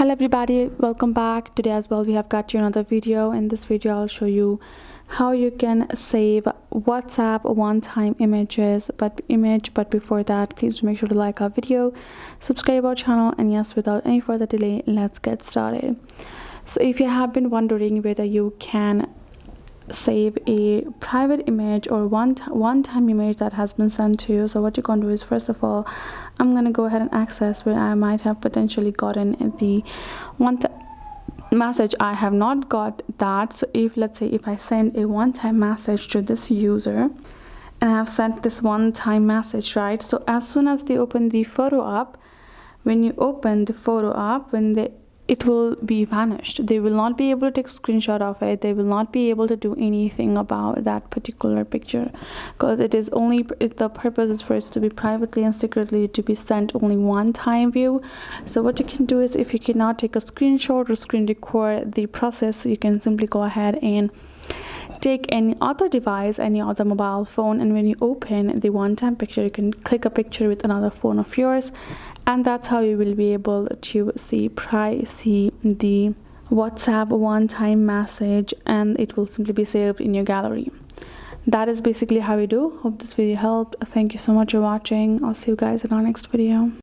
Hello everybody, welcome back. Today as well we have got you another video. In this video I'll show you how you can save WhatsApp one-time images but before that, please make sure to like our video, subscribe our channel, and yes, without any further delay, let's get started. So if you have been wondering whether you can save a private image or one-time image that has been sent to you, so what you're going to do is, first of all, I'm going to go ahead and access where I might have potentially gotten the one message. I have not got that. So if, let's say, if I send a one-time message to this user and I have sent this one-time message, right? So as soon as they open the photo up, when you open the photo up, it will be vanished. They will not be able to take a screenshot of it. They will not be able to do anything about that particular picture, because the purpose is for it to be privately and secretly to be sent only one time view. So what you can do is, if you cannot take a screenshot or screen record the process, you can simply go ahead and take any other device, any other mobile phone, and when you open the one-time picture, you can click a picture with another phone of yours, and that's how you will be able to see the WhatsApp one-time message, and it will simply be saved in your gallery. That is basically how you do. Hope this video helped. Thank you so much for watching. I'll see you guys in our next video.